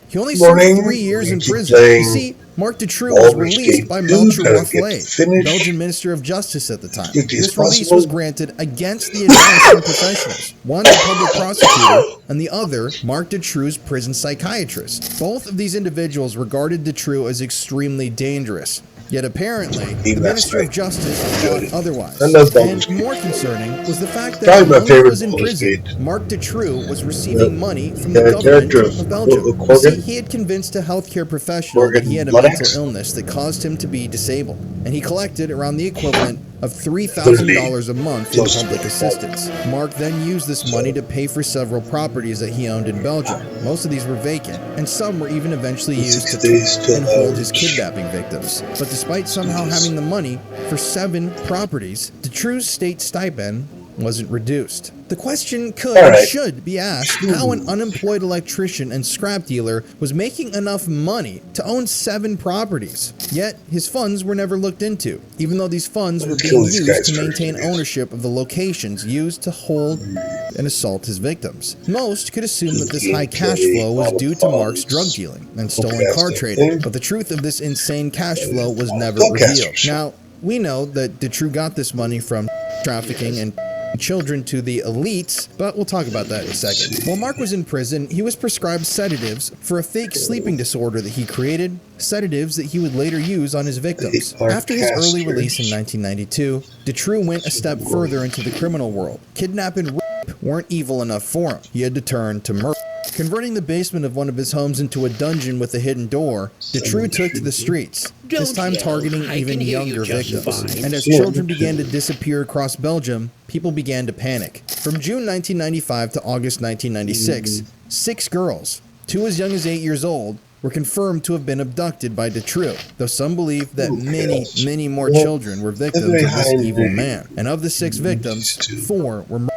he only served 3 years in prison. You see, Mark Dutroux was released by Melchior Wathelet, Belgian Minister of Justice at the time. This release was granted against the advice of professionals, one the public prosecutor, and the other Mark Dutroux's prison psychiatrist. Both of these individuals regarded Dutroux as extremely dangerous. Yet apparently, the Minister of Justice thought otherwise. And more concerning was the fact that while he was in prison, Mark Dutroux was receiving money from the government of Belgium. You see, he had convinced a healthcare professional that he had a mental illness that caused him to be disabled, and he collected around the equivalent of $3,000 a month in public assistance. Mark then used this money to pay for several properties that he owned in Belgium. Most of these were vacant, and some were even eventually used to torture and hold his kidnapping victims. But despite somehow having the money for 7 properties, Dutroux's state stipend wasn't reduced. The question could and should be asked how an unemployed electrician and scrap dealer was making enough money to own 7 properties. Yet, his funds were never looked into, even though these funds were being used to maintain ownership of the locations used to hold and assault his victims. Most could assume that this high cash flow was due to Mark's drug dealing and stolen car trading, but the truth of this insane cash flow was never revealed. Now, we know that Dutroux got this money from trafficking and children to the elites, but we'll talk about that in a second. While Mark was in prison, he was prescribed sedatives for a fake sleeping disorder that he created, sedatives that he would later use on his victims. After his early release in 1992, Dutroux went a step further into the criminal world. Kidnap and rape weren't evil enough for him. He had to turn to murder. Converting the basement of one of his homes into a dungeon with a hidden door, Dutroux took to the streets, this time targeting even younger victims. And as children began to disappear across Belgium, people began to panic. From June 1995 to August 1996, 6 girls, 2 as young as 8 years old, were confirmed to have been abducted by Dutroux, though some believe that many more children were victims of this evil man. And of the 6 victims, 4 were murdered.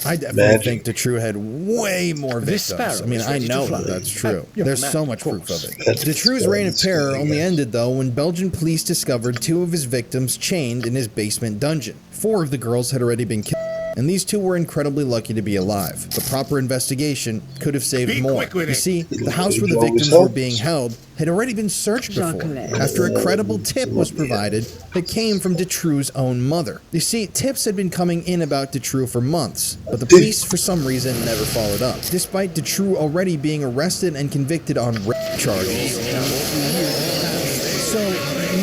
I definitely think Dutroux had way more victims. I mean, I know that that's true. There's so much proof of it. Dutroux's reign of terror only ended, though, when Belgian police discovered 2 of his victims chained in his basement dungeon. 4 of the girls had already been killed, and these 2 were incredibly lucky to be alive. The proper investigation could have saved more. You see, the house where the victims were being held had already been searched before, after a credible tip was provided that came from Dutroux's own mother. You see, tips had been coming in about Dutroux for months, but the police, for some reason, never followed up, despite Dutroux already being arrested and convicted on rape charges. So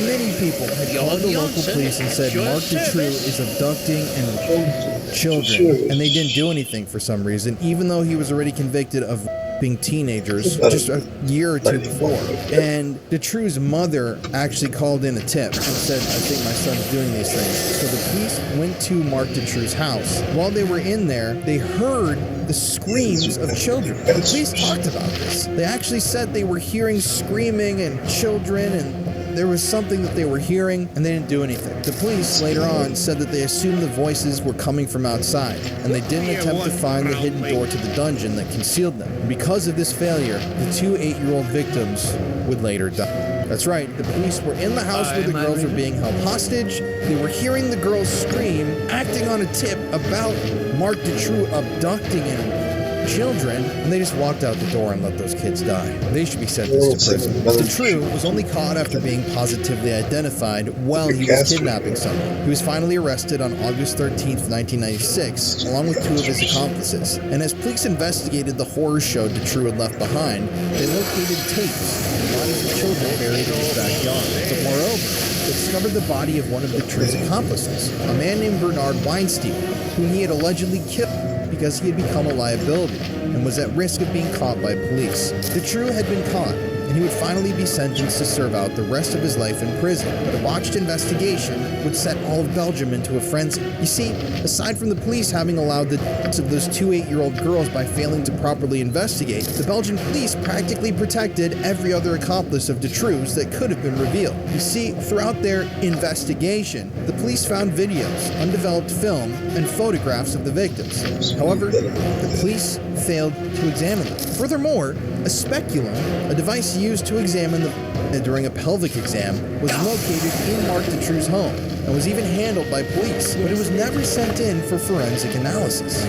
many people had called the local police and said Mark Dutroux is abducting and children, and they didn't do anything for some reason, even though he was already convicted of being teenagers just a year or 2 before. And Dutroux's mother actually called in a tip and said, I think my son's doing these things. So the police went to Mark Dutroux's house. While they were in there, they heard the screams of children. The police talked about this. They actually said they were hearing screaming and children, and there was something that they were hearing, and they didn't do anything. The police later on said that they assumed the voices were coming from outside, and they didn't attempt to find the hidden door to the dungeon that concealed them. And because of this failure, the 2 8-year-old victims would later die. That's right, the police were in the house where the girls were being held hostage. They were hearing the girls scream, acting on a tip about Mark Dutroux abducting children, and they just walked out the door and let those kids die. They should be sentenced to prison. Dutroux was only caught after being positively identified while he was kidnapping someone. He was finally arrested on August 13th, 1996, along with 2 of his accomplices. And as police investigated the horror show Dutroux had left behind, they located tapes of bodies of children buried in his backyard. But moreover, they discovered the body of one of Dutroux's accomplices, a man named Bernard Weinstein, whom he had allegedly killed because he had become a liability and was at risk of being caught by police. Dutroux had been caught, and he would finally be sentenced to serve out the rest of his life in prison. But a botched investigation would set all of Belgium into a frenzy. You see, aside from the police having allowed the deaths of those 2 8-year-old girls by failing to properly investigate, the Belgian police practically protected every other accomplice of Dutroux's that could have been revealed. You see, throughout their investigation, the police found videos, undeveloped film, and photographs of the victims. However, the police failed to examine them. Furthermore, a speculum, a device used to examine the during a pelvic exam, was located in Mark Dutroux's home. and was even handled by police, but it was never sent in for forensic analysis.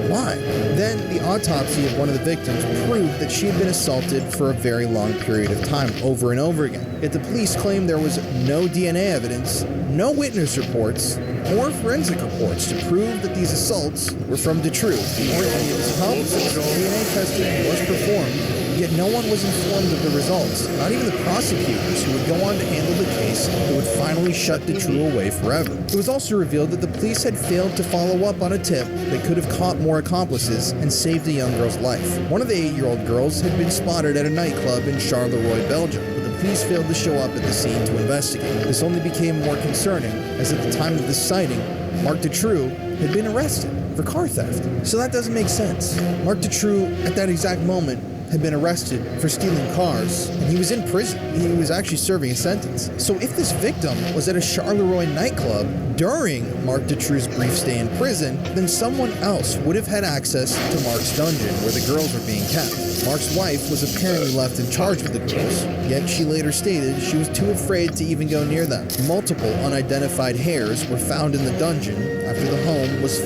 Why? Then, the autopsy of one of the victims proved that she had been assaulted for a very long period of time, over and over again. Yet the police claimed there was no DNA evidence, no witness reports, or forensic reports to prove that these assaults were from Dutroux, or any of his accomplices. DNA testing was performed, yet no one was informed of the results, not even the prosecutors who would go on to handle the case that would finally shut Dutroux away forever. It was also revealed that the police had failed to follow up on a tip that could have caught more accomplices and saved a young girl's life. One of the 8-year-old girls had been spotted at a nightclub in Charleroi, Belgium, but the police failed to show up at the scene to investigate. This only became more concerning, as at the time of this sighting, Marc Dutroux had been arrested for car theft. So that doesn't make sense. Marc Dutroux, at that exact moment, had been arrested for stealing cars, and he was in prison. He was actually serving a sentence. So if this victim was at a Charleroi nightclub during Marc Dutroux's brief stay in prison, then someone else would have had access to Marc's dungeon where the girls were being kept. Marc's wife was apparently left in charge of the girls, yet she later stated she was too afraid to even go near them. Multiple unidentified hairs were found in the dungeon after the home was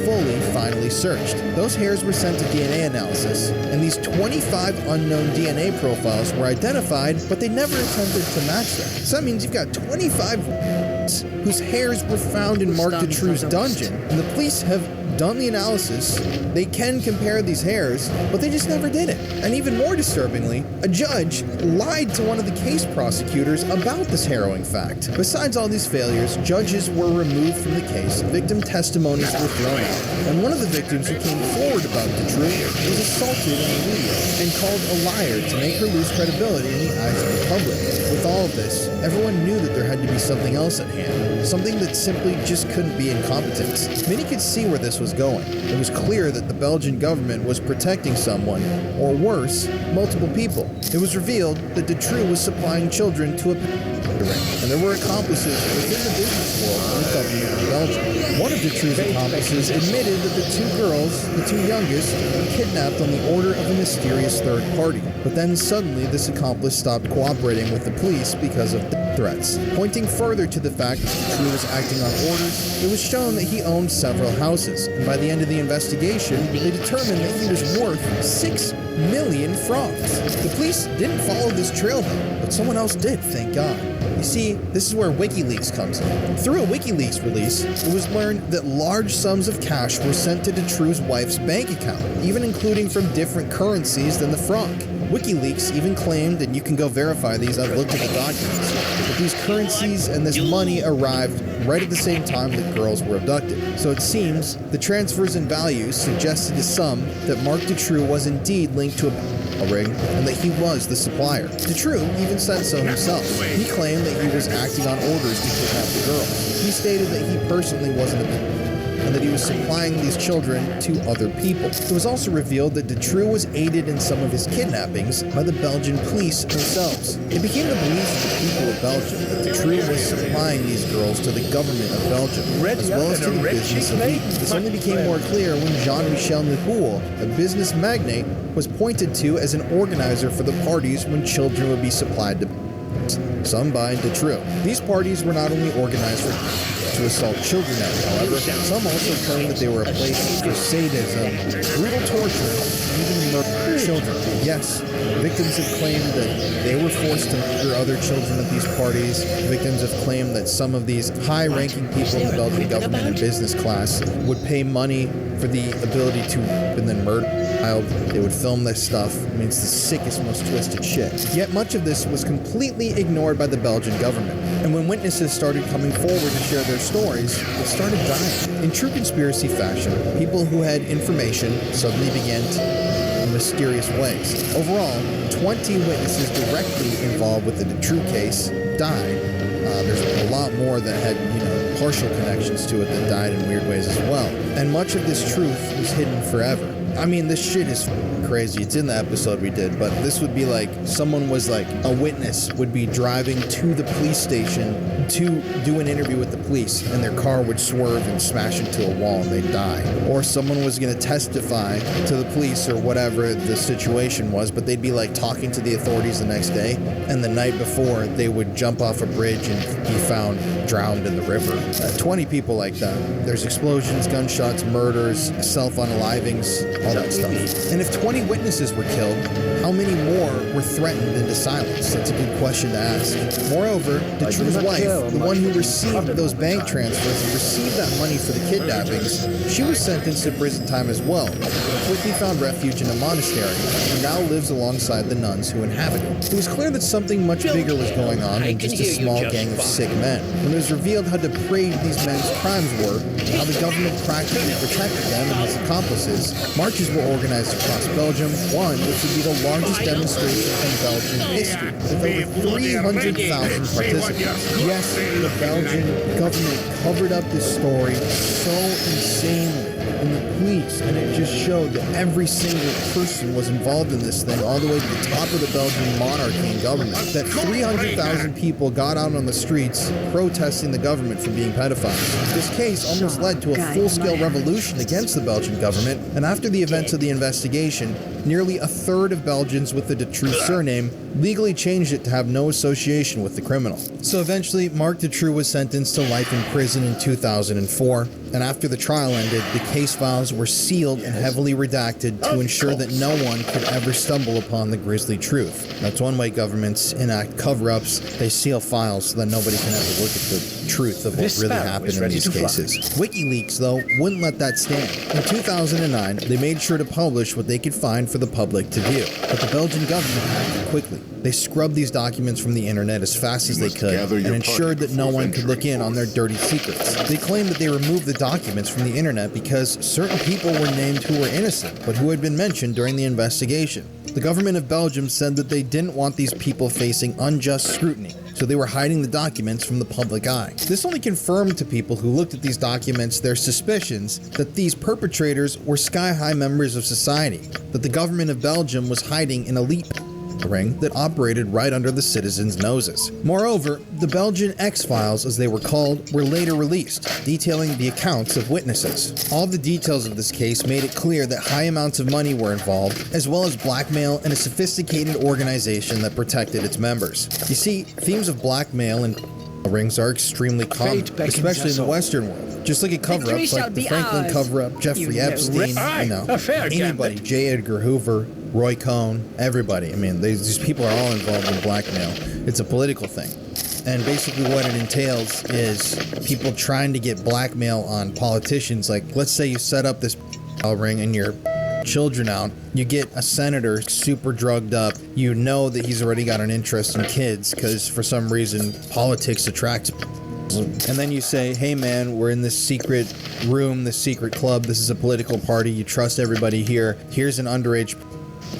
finally searched. Those hairs were sent to DNA analysis, and these 25 unknown DNA profiles were identified, but they never attempted to match them. So that means you've got 25 whose hairs were found in Marc Dutroux's dungeon, and the police have done the analysis. They can compare these hairs, but they just never did it. And even more disturbingly, a judge lied to one of the case prosecutors about this harrowing fact. Besides all these failures, judges were removed from the case, victim testimonies were thrown out, and one of the victims who came forward about Dutroux was assaulted in the media and called a liar to make her lose credibility in the eyes of the public. With all of this, everyone knew that there had to be something else at hand, something that simply just couldn't be incompetence. Many could see where this was going. It was clear that the Belgian government was protecting someone, or worse, multiple people. It was revealed that Dutroux was supplying children to a ring, and there were accomplices within the business world of the government of Belgium. One of Dutroux's accomplices admitted that the 2 girls, the 2 youngest, were kidnapped on the order of a mysterious third party. But then suddenly this accomplice stopped cooperating with the police because of threats. Pointing further to the fact that Dutroux was acting on orders, it was shown that he owned several houses, and by the end of the investigation, they determined that he was worth 6 million francs. The police didn't follow this trail though, but someone else did, thank God. You see, this is where WikiLeaks comes in. Through a WikiLeaks release, it was learned that large sums of cash were sent to Dutroux's wife's bank account, even including from different currencies than the franc. WikiLeaks even claimed, and you can go verify these, I've looked at the documents, that these currencies and this money arrived right at the same time that girls were abducted. So it seems the transfers in values suggested to some that Marc Dutroux was indeed linked to a ring and that he was the supplier. Dutroux even said so himself. He claimed that he was acting on orders to kidnap the girls. He stated that he personally wasn't and that he was supplying these children to other people. It was also revealed that Dutroux was aided in some of his kidnappings by the Belgian police themselves. It became the belief of the people of Belgium that Dutroux was supplying these girls to the government of Belgium, as well as to the business of Imoen. This only became more clear when Jean-Michel Nihoul, a business magnate, was pointed to as an organizer for the parties when children would be supplied to some by Dutroux. These parties were not only organized to assault children at, however, some also claimed that they were a place for sadism, brutal torture, and even murder of children. Yes, victims have claimed that they were forced to murder other children at these parties. Victims have claimed that some of these high-ranking people in the Belgian government and business class would pay money for the ability to and then murder a child. They would film this stuff. I mean, it's the sickest, most twisted shit. Yet much of this was completely ignored by the Belgian government. And when witnesses started coming forward to share their stories, they started dying. In true conspiracy fashion, people who had information suddenly began to in mysterious ways. Overall, 20 witnesses directly involved with the Dutroux case died. There's a lot more that had, partial connections to it that died in weird ways as well. And much of this truth was hidden forever. I mean, this shit is crazy. It's in the episode we did, but this would be like someone was like a witness would be driving to the police station to do an interview with the police, and their car would swerve and smash into a wall and they'd die. Or someone was going to testify to the police or whatever the situation was, but they'd be like talking to the authorities the next day, and the night before they would jump off a bridge and be found drowned in the river. 20 people like that. There's explosions, gunshots, murders, self-unalivings, all that stuff. And if 20 witnesses were killed, how many more were threatened into silence? That's a good question to ask. Moreover, Detru's wife, the one who received those bank transfers and received that money for the kidnappings, she was sentenced to prison time as well, but quickly found refuge in a monastery and now lives alongside the nuns who inhabit it. It was clear that something much bigger was going on than just a small gang of sick men. When it was revealed how depraved these men's crimes were, and how the government practically protected them and his accomplices, marches were organized across Belgium, one which would be the largest demonstration in Belgian history, with over 300,000 participants. Yes, the Belgian government covered up this story so insanely, and the police, and it just showed that every single person was involved in this thing, all the way to the top of the Belgian monarchy and government, that 300,000 people got out on the streets protesting the government for being pedophiles. This case almost led to a full-scale revolution against the Belgian government, and after the events of the investigation, nearly a third of Belgians with the Detru surname legally changed it to have no association with the criminal. So eventually, Marc Detru was sentenced to life in prison in 2004, and after the trial ended, the case files were sealed and heavily redacted to ensure that no one could ever stumble upon the grisly truth. That's one way governments enact cover-ups. They seal files so that nobody can ever look at the truth of what really happened in these cases. WikiLeaks, though, wouldn't let that stand. In 2009, they made sure to publish what they could find for the public to view. But the Belgian government acted quickly. They scrubbed these documents from the internet as fast as they could and ensured that no one could look in on their dirty secrets. They claimed that they removed the documents from the internet because certain people were named who were innocent, but who had been mentioned during the investigation. The government of Belgium said that they didn't want these people facing unjust scrutiny, so they were hiding the documents from the public eye. This only confirmed to people who looked at these documents their suspicions that these perpetrators were sky-high members of society, that the government of Belgium was hiding an elite ring that operated right under the citizens' noses. Moreover, the Belgian X-Files, as they were called, were later released, detailing the accounts of witnesses. All the details of this case made it clear that high amounts of money were involved, as well as blackmail and a sophisticated organization that protected its members. You see, themes of blackmail and rings are extremely common, especially in the Western world. Just like a cover-up, like the Franklin cover-up, Jeffrey Epstein, anybody, J. Edgar Hoover, Roy Cohn, everybody. I mean, these people are all involved in blackmail. It's a political thing. And basically what it entails is people trying to get blackmail on politicians. Like, let's say you set up this ring and you're children out, you get a senator super drugged up, you know that he's already got an interest in kids because for some reason politics attracts, and then you say, hey man, we're in this secret room, this secret club, this is a political party, you trust everybody here, here's an underage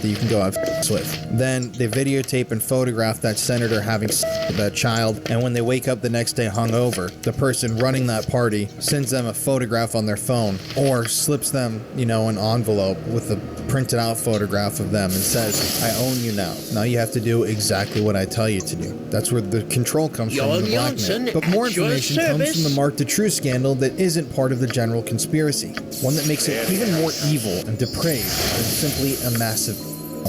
that you can go have sex with. Then they videotape and photograph that senator having sex with that child, and when they wake up the next day hungover, the person running that party sends them a photograph on their phone or slips them, an envelope with a printed out photograph of them and says, I own you now. Now you have to do exactly what I tell you to do. That's where the control comes from, the blackmail. But more information comes from the Marc Detru scandal that isn't part of the general conspiracy. One that makes it even more evil and depraved than simply a massive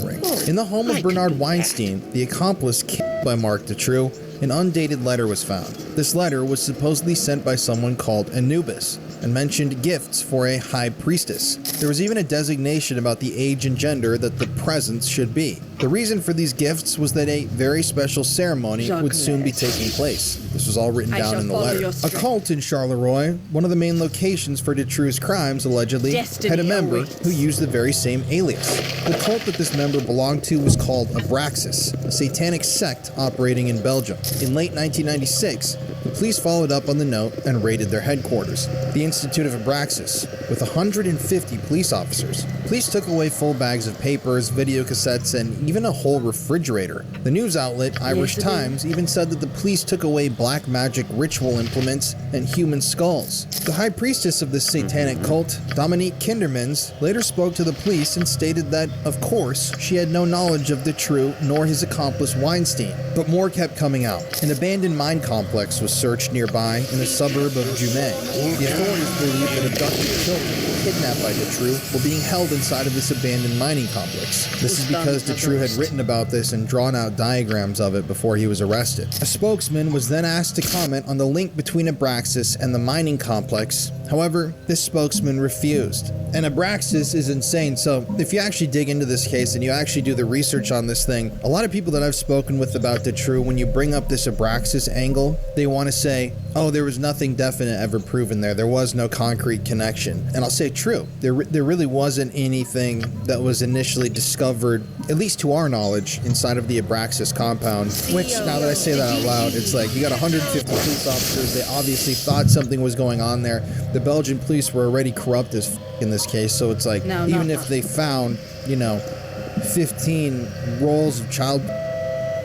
ring. In the home of Bernard Weinstein, the accomplice killed by Marc Detru, an undated letter was found. This letter was supposedly sent by someone called Anubis and mentioned gifts for a high priestess. There was even a designation about the age and gender that the presents should be. The reason for these gifts was that a very special ceremony would soon be taking place. This was all written down in the letter. A cult in Charleroi, one of the main locations for Detru's crimes, allegedly had a member who used the very same alias. The cult that this member belonged to was called Abraxas, a satanic sect operating in Belgium. In late 1996, the police followed up on the note and raided their headquarters. The Institute of Abraxas, with 150 police officers. Police took away full bags of papers, video cassettes, and even a whole refrigerator. The news outlet Irish Times even said that the police took away black magic ritual implements and human skulls. The high priestess of this satanic cult, Dominique Kindermans, later spoke to the police and stated that, of course, she had no knowledge of Dutroux nor his accomplice Weinstein. But more kept coming out. An abandoned mine complex was searched nearby in a suburb of Jumet. The authorities believed that abducted children, kidnapped by Dutroux, were being held inside of this abandoned mining complex. This is because Dutroux had written about this and drawn out diagrams of it before he was arrested. A spokesman was then asked to comment on the link between Abraxas and the mining complex. However, this spokesman refused. And Abraxas is insane, so if you actually dig into this case and you actually do the research on this thing, a lot of people that I've spoken with about Dutroux, when you bring up this Abraxas angle, they want to say, oh, there was nothing definite ever proven there. There was no concrete connection. And I'll say true. There really wasn't anything that was initially discovered, at least to our knowledge, inside of the Abraxas compound, which, now that I say that out loud, it's like you got 150 police officers. They obviously thought something was going on there. The Belgian police were already corrupt as in this case, so it's like, even if they found, 15 rolls of child,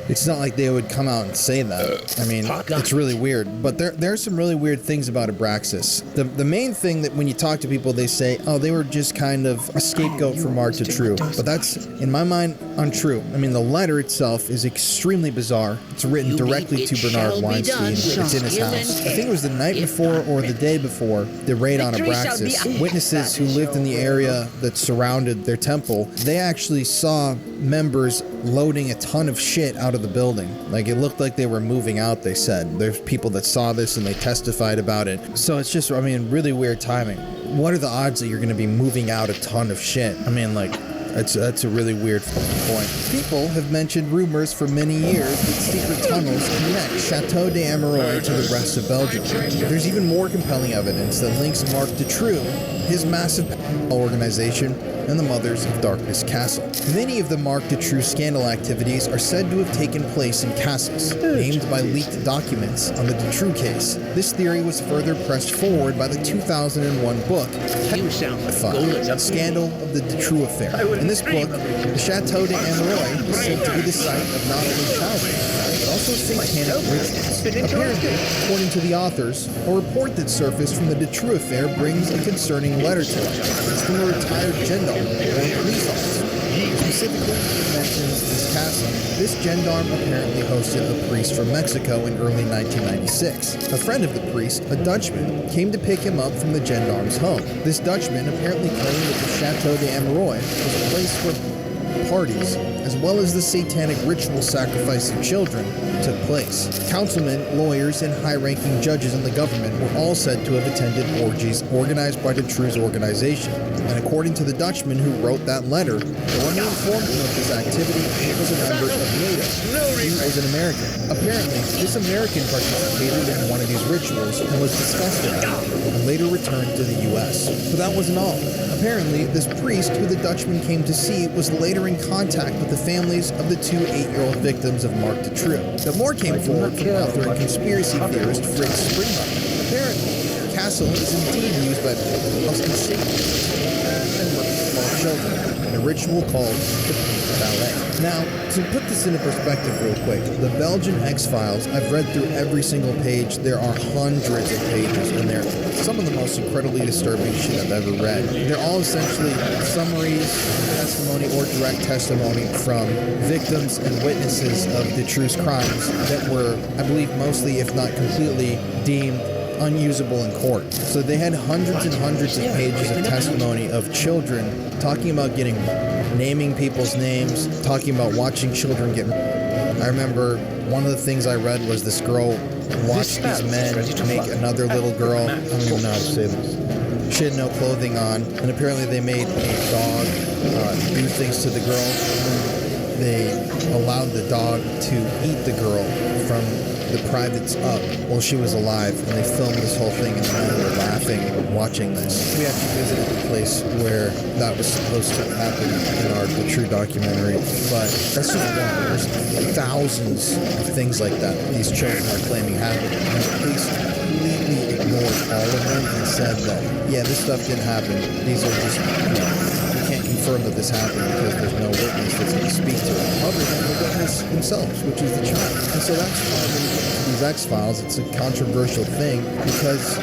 it's not like they would come out and say that. I mean, it's really weird. But there are some really weird things about Abraxas. The main thing that when you talk to people, they say, oh, they were just kind of a scapegoat for Mark Dutroux. But that's, in my mind, untrue. I mean, the letter itself is extremely bizarre. It's written directly to Bernard Weinstein. It's in his house. I think it was the night before or the day before the raid on Abraxas. Witnesses who lived in the area that surrounded their temple, they actually saw members loading a ton of shit out of the building. Like, it looked like they were moving out, they said. There's people that saw this and they testified about it. So it's just, I mean, really weird timing. What are the odds that you're going to be moving out a ton of shit? I mean, like, that's a really weird point. People have mentioned rumors for many years that secret tunnels connect Chateau d'Ameroy to the rest of Belgium. There's even more compelling evidence that links Mark Dutroux, his massive organization, and the Mothers of Darkness Castle. Many of the Mark Dutroux scandal activities are said to have taken place in castles, named by leaked documents on the Dutroux case. This theory was further pressed forward by the 2001 book, The Scandal of the Dutroux Affair. In this book, the Chateau d'Ameroy is said to be the site of not only child rape, but also satanic rituals. Apparently, according to the authors, a report that surfaced from the Dutroux affair brings a concerning letter to light. It's from a retired gendarme or police officer. Specifically, it mentions this castle. This gendarme apparently hosted a priest from Mexico in early 1996. A friend of the priest, a Dutchman, came to pick him up from the gendarme's home. This Dutchman apparently claimed that the Chateau d'Ameroy was a place where parties, as well as the satanic ritual sacrificing children, took place. Councilmen, lawyers, and high-ranking judges in the government were all said to have attended orgies organized by Dutroux's organization. And according to the Dutchman who wrote that letter, the one who informed him of this activity was a member of NATO. He was an American. Apparently, this American participated in one of these rituals and was disgusted at it, and later returned to the U.S. But that wasn't all. Apparently, this priest who the Dutchman came to see was later in contact with the families of the two 8-year-old victims of Mark Dutroux. But more came forward from author and conspiracy theorist Fritz Springmeier. Apparently, the castle is indeed used by hosting Satanists and murder small children in a ritual called the Ballet. Now, to put this into perspective real quick, the Belgian X-Files, I've read through every single page. There are hundreds of pages in there. Some of the most incredibly disturbing shit I've ever read. They're all essentially summaries, testimony, or direct testimony from victims and witnesses of Dutroux's crimes that were, I believe, mostly, if not completely, deemed unusable in court. So they had hundreds and hundreds of pages of testimony of children talking about naming people's names, talking about watching children get. I remember one of the things I read was this girl watched these men make another little girl. I don't even know how to say this. She had no clothing on, and apparently they made a dog do things to the girl. And they allowed the dog to eat the girl from the privates up while she was alive, and they filmed this whole thing, and the men were laughing watching this. We actually visited the place where that was supposed to happen in our Dutroux documentary, but that's just one. There's thousands of things like that these children are claiming happened, and the police completely ignore ignored all of them and said that, yeah, this stuff didn't happen. These are just, we can't confirm that this happened because there's no witness that's going to speak to it, other than the witness themselves, which is the child. And so that's why when you get into these X-Files, it's a controversial thing because,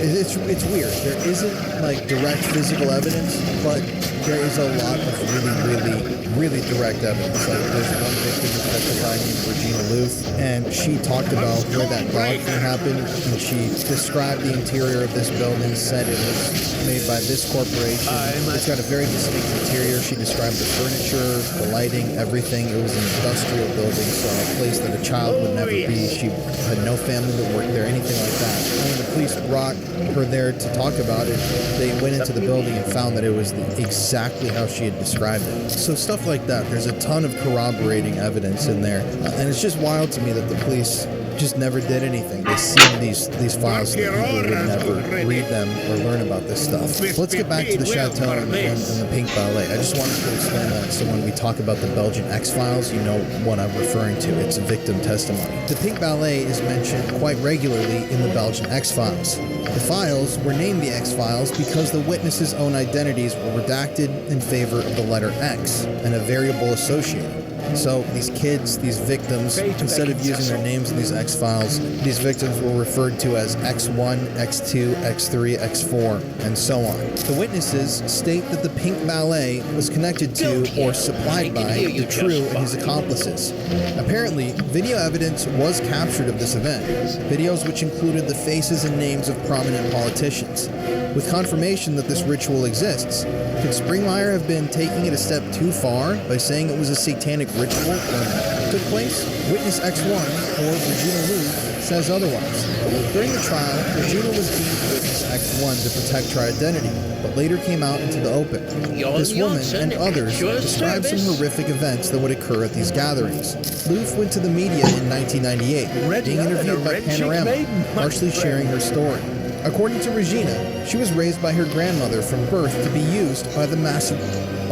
it's weird. There isn't, direct physical evidence, but there is a lot of really direct evidence. There's one victim who testified named Regina Luth, and she talked about where that dog thing happened, and she described the interior of this building, said it was made by this corporation. It's got a very distinct interior. She described the furniture, the lighting, everything. It was an industrial building, so a place that a child would never be. She had no family that worked there, anything like that. When the police brought her there to talk about it, they went into the building and found that it was exactly how she had described it. So stuff like that. There's a ton of corroborating evidence in there. And it's just wild to me that the police just never did anything. They sealed these files so that people would never read them or learn about this stuff. Let's get back to the Chateau and the Pink Ballet. I just wanted to explain that so when we talk about the Belgian X-Files, you know what I'm referring to. It's victim testimony. The Pink Ballet is mentioned quite regularly in the Belgian X-Files. The files were named the X-Files because the witnesses' own identities were redacted in favor of the letter X and a variable associated. So these kids, these victims, instead of using their names in these X-Files, these victims were referred to as X1, X2, X3, X4, and so on. The witnesses state that the Pink Ballet was connected to or supplied by Dutroux and his accomplices. Apparently, video evidence was captured of this event, videos which included the faces and names of prominent politicians. With confirmation that this ritual exists, could Springmeier have been taking it a step too far by saying it was a satanic ritual when it took place? Witness X1, or Regina Luth, says otherwise. During the trial, Regina was deemed witness X1 to protect her identity, but later came out into the open. This woman and others described some horrific events that would occur at these gatherings. Luth went to the media in 1998, being interviewed by Panorama, partially sharing her story. According to Regina, she was raised by her grandmother from birth to be used by the massive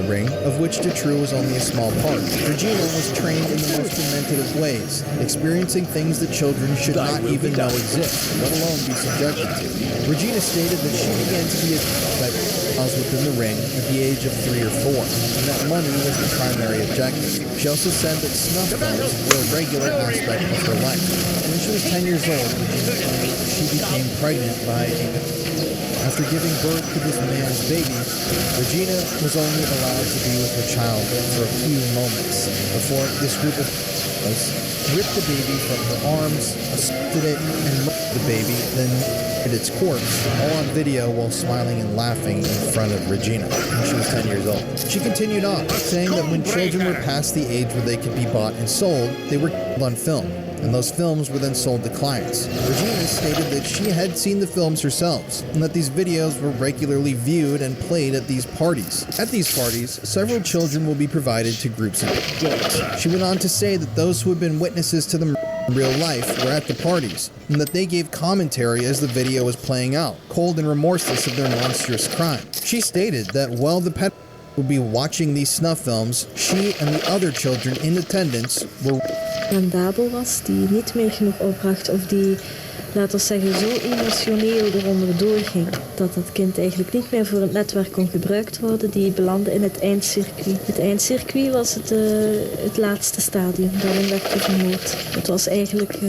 ring, of which Dutroux was only a small part. Regina was trained in the most demented of ways, experiencing things that children should not even know exist, let alone be subjected to. Regina stated that she began to be by within the ring at the age of 3 or 4, and that money was the primary objective. She also said that snuff films were a regular aspect of her life. When she was 10 years old, Regina claimed she became pregnant by After giving birth to this man's baby, Regina was only allowed to be with her child for a few moments before this group of ripped the baby from her arms, assaulted it, and murdered the baby, then at its corpse, all on video while smiling and laughing in front of Regina when she was 10 years old. She continued on, saying that when children were past the age where they could be bought and sold, they were killed on film, and those films were then sold to clients. Regina stated that she had seen the films herself, and that these videos were regularly viewed and played at these parties. At these parties, several children will be provided to groups of adults. She went on to say that those who had been witnesses to the murder in real life were at the parties, and that they gave commentary as the video was playing out, cold and remorseless of their monstrous crime. She stated that while the pet would be watching these snuff films, she and the other children in attendance were rendabel was, die niet meer genoeg opbracht of die, laten we zeggen, zo emotioneel eronder doorging dat dat kind eigenlijk niet meer voor het netwerk kon gebruikt worden, die belandde in het eindcircuit. Het eindcircuit was het laatste stadium, daarin werd hij vermoord. Het was eigenlijk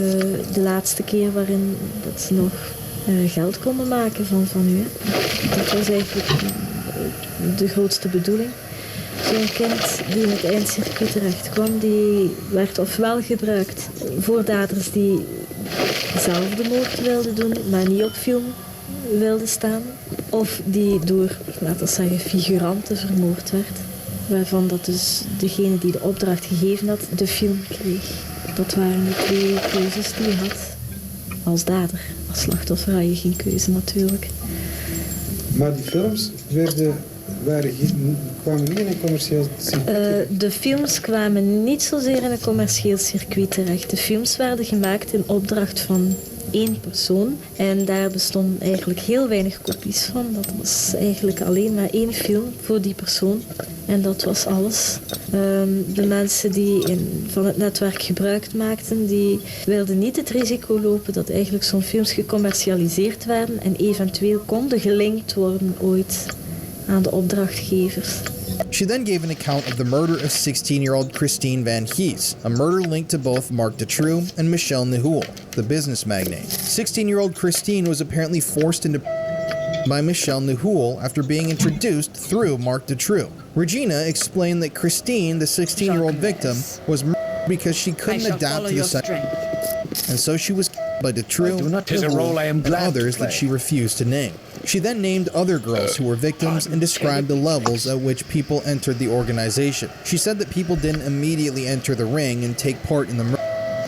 de laatste keer waarin dat ze nog geld konden maken van u. Dat was eigenlijk de grootste bedoeling. Zo'n kind die in het eindcircuit terecht kwam, die werd ofwel gebruikt voor daders die zelf de moord wilden doen, maar niet op film wilden staan. Of die door, laten we zeggen, figuranten vermoord werd. Waarvan dat dus degene die de opdracht gegeven had, de film kreeg. Dat waren de twee keuzes die je had als dader. Als slachtoffer had je geen keuze natuurlijk. Maar die films kwamen niet in een commercieel circuit? De films kwamen niet zozeer in een commercieel circuit terecht. De films werden gemaakt in opdracht van 1 persoon. En daar bestonden eigenlijk heel weinig kopies van. Dat was eigenlijk alleen maar 1 film voor die persoon. En dat was alles. De mensen die van het netwerk gebruik maakten, die wilden niet het risico lopen dat eigenlijk zo'n films gecommercialiseerd werden en eventueel konden gelinkt worden ooit aan de opdrachtgevers. She then gave an account of the murder of 16-year-old Christine Van Hees, a murder linked to both Mark Dutroux and Michel Nihoul, the business magnate. 16-year-old Christine was apparently forced into by Michel Nihoul after being introduced through Mark Dutroux. Regina explained that Christine, the 16-year-old victim, was murdered because she couldn't adapt to the setting, and so she was killed by Dutroux and others that she refused to name. She then named other girls who were victims and described the levels at which people entered the organization. She said that people didn't immediately enter the ring and take part in the murder.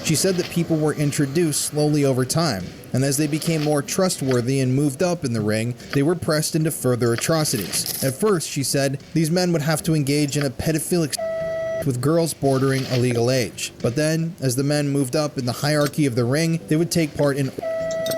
She said that people were introduced slowly over time, and as they became more trustworthy and moved up in the ring, they were pressed into further atrocities. At first, she said, these men would have to engage in a pedophilic with girls bordering a legal age. But then, as the men moved up in the hierarchy of the ring, they would take part in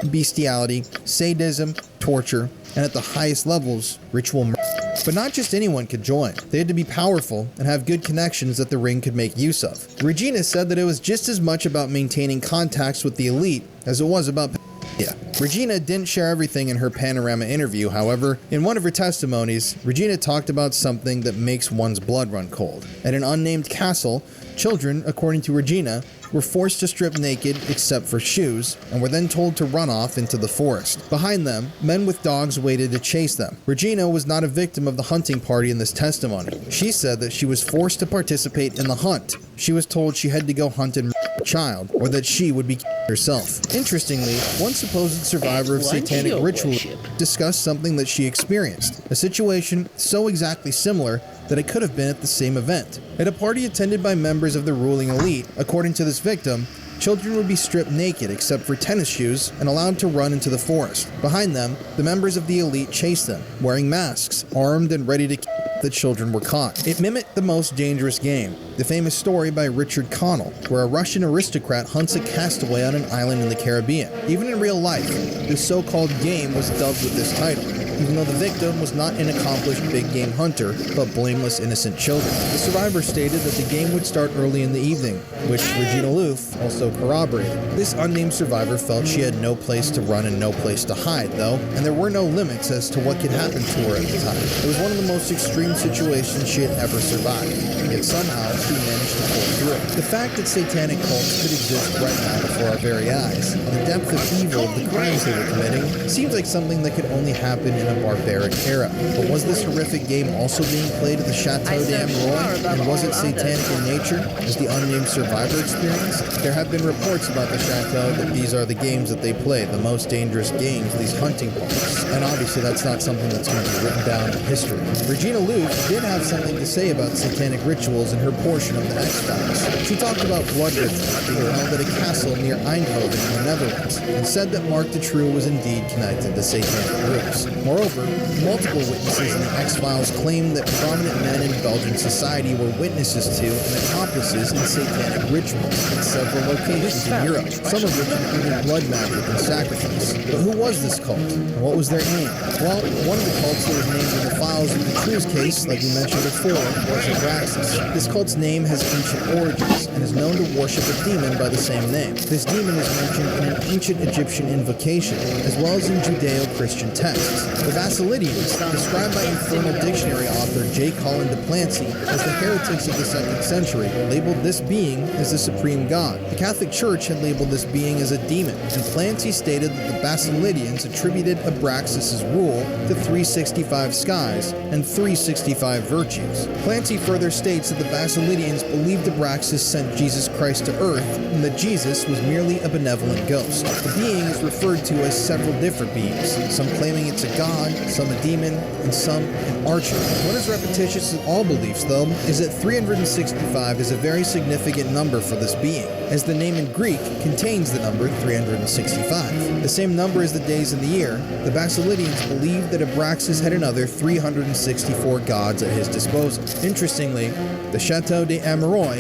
bestiality, sadism, torture, and at the highest levels, ritual murder. But not just anyone could join. They had to be powerful and have good connections that the ring could make use of. Regina said that it was just as much about maintaining contacts with the elite as it was about pedophilia. Regina didn't share everything in her Panorama interview, however. In one of her testimonies, Regina talked about something that makes one's blood run cold. At an unnamed castle, children, according to Regina, were forced to strip naked except for shoes, and were then told to run off into the forest. Behind them, men with dogs waited to chase them. Regina was not a victim of the hunting party in this testimony. She said that she was forced to participate in the hunt. She was told she had to go hunt and murder a child, or that she would be herself. Interestingly, one supposed survivor of satanic ritual discussed something that she experienced, a situation so exactly similar that it could have been at the same event. At a party attended by members of the ruling elite, according to this victim, children would be stripped naked except for tennis shoes and allowed to run into the forest. Behind them, the members of the elite chased them, wearing masks, armed and ready to kill the children were caught. It mimicked The Most Dangerous Game, the famous story by Richard Connell, where a Russian aristocrat hunts a castaway on an island in the Caribbean. Even in real life, this so-called game was dubbed with this title, even though the victim was not an accomplished big game hunter, but blameless innocent children. The survivor stated that the game would start early in the evening, which Regina Loof also corroborated. This unnamed survivor felt she had no place to run and no place to hide, though, and there were no limits as to what could happen to her at the time. It was one of the most extreme situations she had ever survived, yet somehow she managed to pull through. The fact that satanic cults could exist right now before our very eyes, and the depth of evil of the crimes they were committing, seems like something that could only happen in a barbaric era. But was this horrific game also being played at the Chateau d'Amour, and was it satanic in nature, as the unnamed survivor experienced? There have been reports about the Chateau that these are the games that they play, the most dangerous games, these hunting parties. And obviously that's not something that's going to be written down in history. Regina Loof did have something to say about satanic rituals in her portion of the X-Files. She talked about blood rituals being held at a castle near Eindhoven in the Netherlands, and said that Mark Dutroux was indeed connected to satanic groups. Moreover, multiple witnesses in the X-Files claimed that prominent men in Belgian society were witnesses to and accomplices in satanic rituals in several locations in Europe, some of which included blood magic and sacrifice. But who was this cult, and what was their aim? Well, one of the cults that was named in the files of Dutroux's case, like we mentioned before, was Abraxas. This cult's name has ancient origins, and is known to worship a demon by the same name. This demon is mentioned in an ancient Egyptian invocation, as well as in Judeo-Christian texts. The Basilidians, described by Infernal Dictionary author J. Colin de Plancy as the heretics of the 2nd century, labeled this being as the supreme god. The Catholic Church had labeled this being as a demon, and Plancy stated that the Basilidians attributed Abraxas' rule to 365 skies and 365 virtues. Plancy further states that the Basilidians believed Abraxas sent Jesus Christ to earth, and that Jesus was merely a benevolent ghost. The being is referred to as several different beings, some claiming it's a god, some a demon, and some an archer. What is repetitious in all beliefs, though, is that 365 is a very significant number for this being, as the name in Greek contains the number 365. The same number as the days in the year, the Basilidians believed that Abraxas had another 364 gods at his disposal. Interestingly, the Chateau d'Amour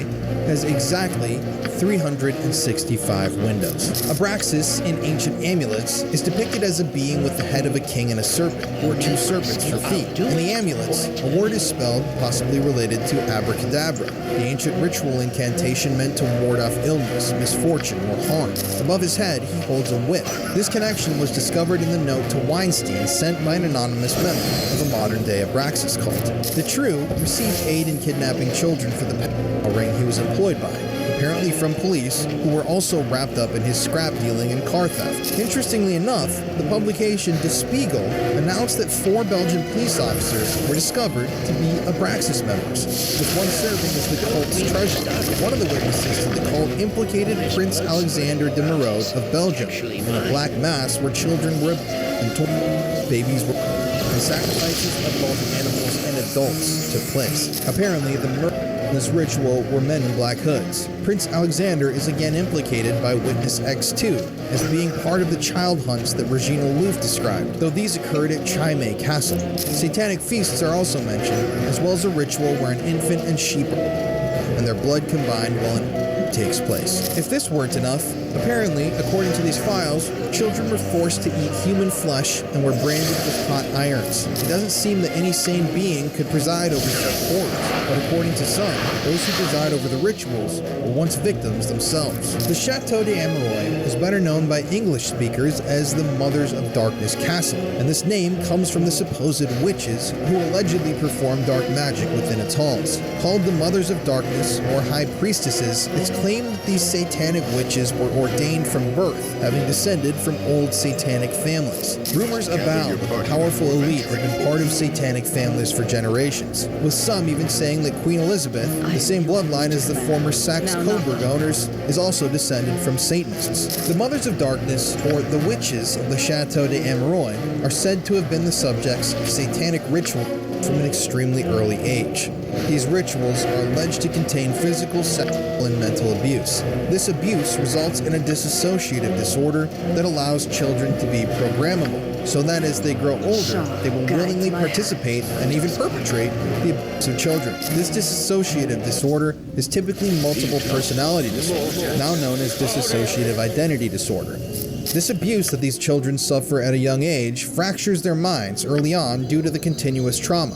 has exactly 365 windows. Abraxas in ancient amulets is depicted as a being with the head of a king and a serpent. serpent, or two serpents for feet. In the amulets, a word is spelled, possibly related to abracadabra, the ancient ritual incantation meant to ward off illness, misfortune, or harm. Above his head, he holds a whip. This connection was discovered in the note to Weinstein sent by an anonymous member of a modern-day Abraxas cult. The True received aid in kidnapping children for the ring he was employed by, apparently from police who were also wrapped up in his scrap dealing and car theft. Interestingly enough, the publication Der Spiegel announced that 4 Belgian police officers were discovered to be Abraxas members, with one serving as the cult's treasurer. One of the witnesses to the cult implicated Prince Alexander de Merode of Belgium in a black mass where children were and babies were and sacrifices of both animals and adults took place. Apparently, this ritual were men in black hoods. Prince Alexander is again implicated by Witness X2 as being part of the child hunts that Regina Louf described, though these occurred at Chimay Castle. Satanic feasts are also mentioned, as well as a ritual where an infant and sheep and their blood combined while an takes place. If this weren't enough, apparently, according to these files, children were forced to eat human flesh and were branded with hot irons. It doesn't seem that any sane being could preside over such horrors, but according to some, those who preside over the rituals were once victims themselves. The Chateau d'Ameroy is better known by English speakers as the Mothers of Darkness Castle, and this name comes from the supposed witches who allegedly performed dark magic within its halls. Called the Mothers of Darkness, or High Priestesses, it's claimed that these satanic witches were ordained from birth, having descended from old satanic families. Rumors abound that the powerful elite have been part of satanic families for generations, with some even saying that Queen Elizabeth, the same bloodline as the former Saxe-Coburg owners, is also descended from Satanists. The Mothers of Darkness, or the witches of the Chateau d'Ameroy, are said to have been the subjects of satanic ritual from an extremely early age. These rituals are alleged to contain physical, sexual, and mental abuse. This abuse results in a dissociative disorder that allows children to be programmable, so that as they grow older, they will willingly participate and even perpetrate the abuse of children. This dissociative disorder is typically multiple personality disorder, now known as dissociative identity disorder. This abuse that these children suffer at a young age fractures their minds early on due to the continuous trauma.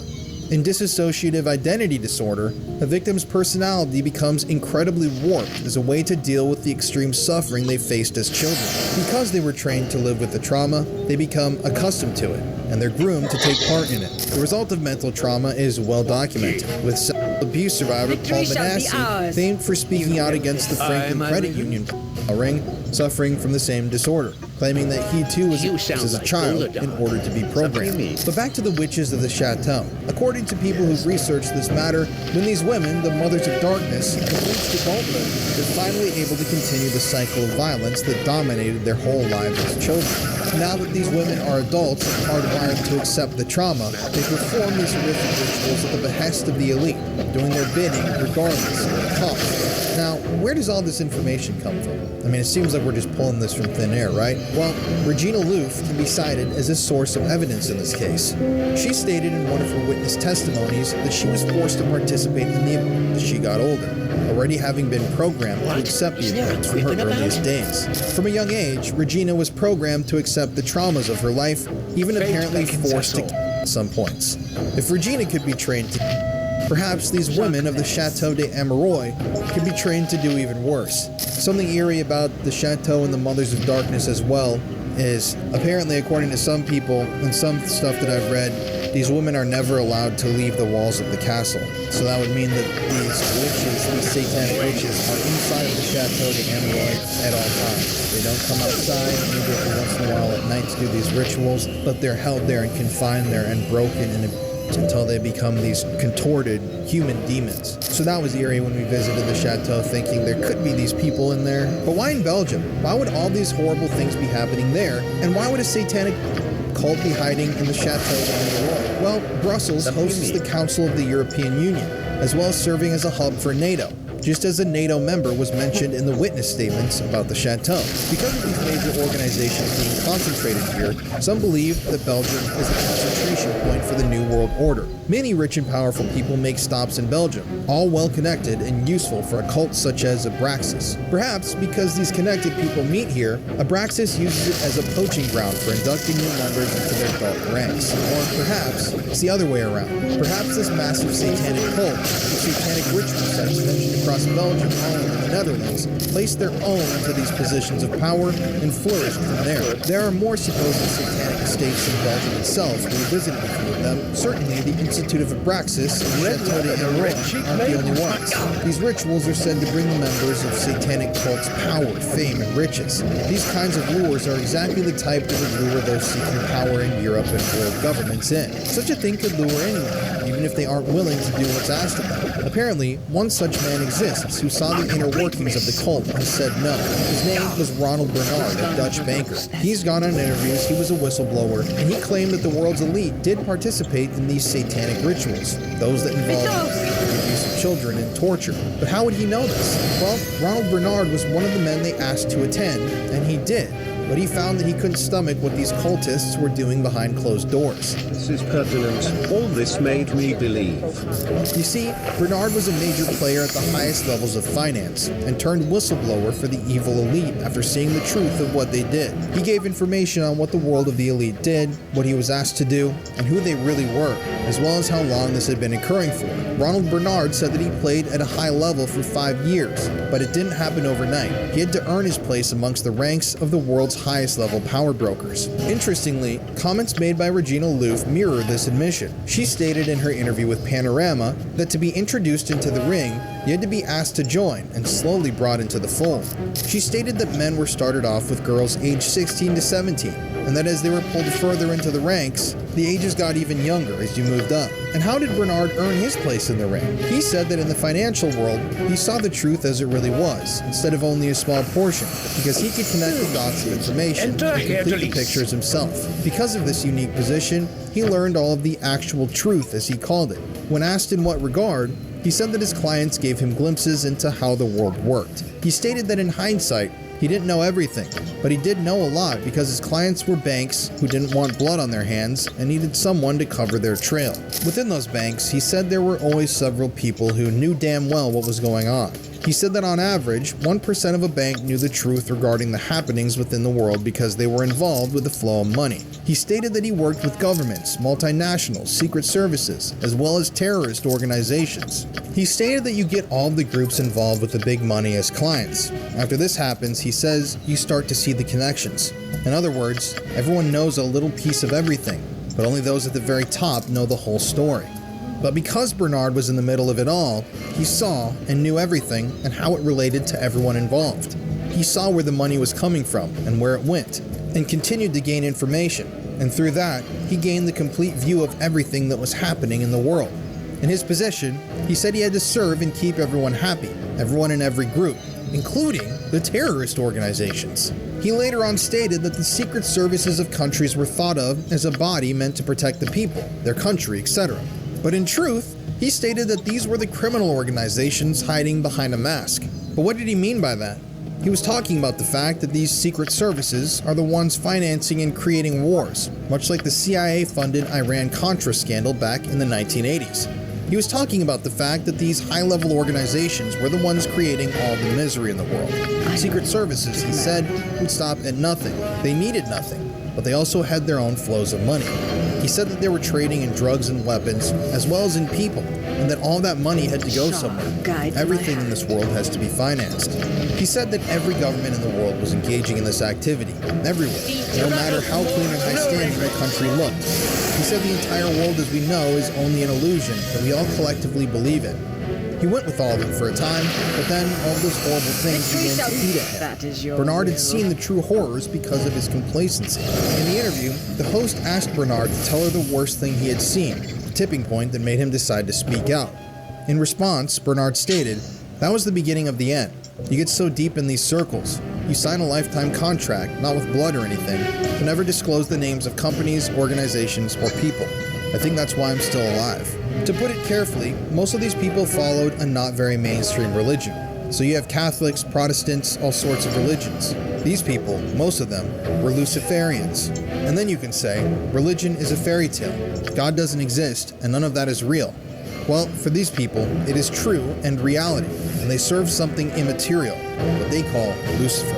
In dissociative identity disorder, a victim's personality becomes incredibly warped as a way to deal with the extreme suffering they faced as children. Because they were trained to live with the trauma, they become accustomed to it, and they're groomed to take part in it. The result of mental trauma is well documented, with sexual abuse survivor Paul Manassi famed for speaking out against the Franklin Credit Union ring, suffering from the same disorder, claiming that he too was abused as a child in order to be programmed. But back to the witches of the chateau. According to people who've researched this matter, when these women, the Mothers of Darkness, reached adulthood, they're finally able to continue the cycle of violence that dominated their whole lives as children. Now that these women are adults and hardwired to accept the trauma, they perform these horrific rituals at the behest of the elite, doing their bidding regardless of the cost. Now, where does all this information come from? I mean, it seems like we're just pulling this from thin air, right? Well, Regina Louf can be cited as a source of evidence in this case. She stated in one of her witness testimonies that she was forced to participate in the abuse as she got older, already having been programmed to accept the abuse from her earliest days. From a young age, Regina was programmed to accept the traumas of her life, even apparently forced to at some points. If Regina could be trained to perhaps these women of the Chateau d'Ameroy could be trained to do even worse. Something eerie about the Chateau and the Mothers of Darkness as well is, apparently according to some people and some stuff that I've read, these women are never allowed to leave the walls of the castle. So that would mean that these witches, these satanic witches, are inside of the Chateau d'Ameroy at all times. They don't come outside, maybe every once in a while at night to do these rituals, but they're held there and confined there and broken and until they become these contorted human demons. So that was eerie when we visited the chateau, thinking there could be these people in there. But why in Belgium? Why would all these horrible things be happening there? And why would a satanic cult be hiding in the Chateau d'Ameroy? Well, Brussels hosts the Council of the European Union, as well as serving as a hub for NATO. just as a NATO member was mentioned in the witness statements about the chateau. Because of these major organizations being concentrated here, some believe that Belgium is a concentration point for the New World Order. Many rich and powerful people make stops in Belgium, all well connected and useful for a cult such as Abraxas. Perhaps because these connected people meet here, Abraxas uses it as a poaching ground for inducting new members into their dark ranks. Or perhaps it's the other way around. Perhaps this massive satanic cult, with satanic ritual sects mentioned across Belgium, Holland, and the Netherlands, placed their own into these positions of power and flourished from there. There are more supposed satanic estates in Belgium itself. We visited a few of them. Certainly, the Institute of Abraxas and Chateau de Imoen aren't the only ones. These rituals are said to bring the members of satanic cults power, fame, and riches. These kinds of lures are exactly the type that would lure those seeking power in Europe and world governments in. Such a thing could lure anyone, even if they aren't willing to do what's asked of them. Apparently, one such man exists who saw the inner workings of the cult and said no. His name was Ronald Bernard, a Dutch banker. He's gone on interviews, he was a whistleblower, and he claimed that the world's elite did participate in these satanic rituals, those that involved the abuse of children and torture. But how would he know this? Well, Ronald Bernard was one of the men they asked to attend, and he did. But he found that he couldn't stomach what these cultists were doing behind closed doors. This is pertinent. All this made me believe. You see, Bernard was a major player at the highest levels of finance, and turned whistleblower for the evil elite after seeing the truth of what they did. He gave information on what the world of the elite did, what he was asked to do, and who they really were, as well as how long this had been occurring for. Ronald Bernard said that he played at a high level for 5 years, but it didn't happen overnight. He had to earn his place amongst the ranks of the world's highest level power brokers. Interestingly, comments made by Regina Louf mirror this admission. She stated in her interview with Panorama that to be introduced into the ring, you had to be asked to join and slowly brought into the fold. She stated that men were started off with girls aged 16 to 17, and that as they were pulled further into the ranks, the ages got even younger as you moved up. And how did Bernard earn his place in the ring? He said that in the financial world, he saw the truth as it really was, instead of only a small portion, because he could connect the dots of information and complete the pictures himself. Because of this unique position, he learned all of the actual truth, as he called it. When asked in what regard, he said that his clients gave him glimpses into how the world worked. He stated that in hindsight, he didn't know everything, but he did know a lot because his clients were banks who didn't want blood on their hands and needed someone to cover their trail. Within those banks, he said there were always several people who knew damn well what was going on. He said that on average, 1% of a bank knew the truth regarding the happenings within the world because they were involved with the flow of money. He stated that he worked with governments, multinationals, secret services, as well as terrorist organizations. He stated that you get all of the groups involved with the big money as clients. After this happens, he says, you start to see the connections. In other words, everyone knows a little piece of everything, but only those at the very top know the whole story. But because Bernard was in the middle of it all, he saw and knew everything and how it related to everyone involved. He saw where the money was coming from and where it went, and continued to gain information. And through that, he gained the complete view of everything that was happening in the world. In his position, he said he had to serve and keep everyone happy, everyone in every group, including the terrorist organizations. He later on stated that the secret services of countries were thought of as a body meant to protect the people, their country, etc. But in truth, he stated that these were the criminal organizations hiding behind a mask. But what did he mean by that? He was talking about the fact that these secret services are the ones financing and creating wars, much like the CIA-funded Iran-Contra scandal back in the 1980s. He was talking about the fact that these high-level organizations were the ones creating all the misery in the world. Secret services, he said, would stop at nothing. They needed nothing, but they also had their own flows of money. He said that they were trading in drugs and weapons, as well as in people, and that all that money had to go somewhere. Everything in this world has to be financed. He said that every government in the world was engaging in this activity, everywhere, no matter how clean or high standing the country looked. He said the entire world as we know is only an illusion that we all collectively believe in. He went with all of it for a time, but then all those horrible things began to eat at him. Bernard had seen the true horrors because of his complacency. In the interview, the host asked Bernard to tell her the worst thing he had seen, the tipping point that made him decide to speak out. In response, Bernard stated, "That was the beginning of the end. You get so deep in these circles. You sign a lifetime contract, not with blood or anything, to never disclose the names of companies, organizations, or people. I think that's why I'm still alive." To put it carefully, most of these people followed a not very mainstream religion. So you have Catholics, Protestants, all sorts of religions. These people, most of them, were Luciferians. And then you can say, religion is a fairy tale. God doesn't exist, and none of that is real. Well, for these people, it is true and reality, and they serve something immaterial, what they call Lucifer.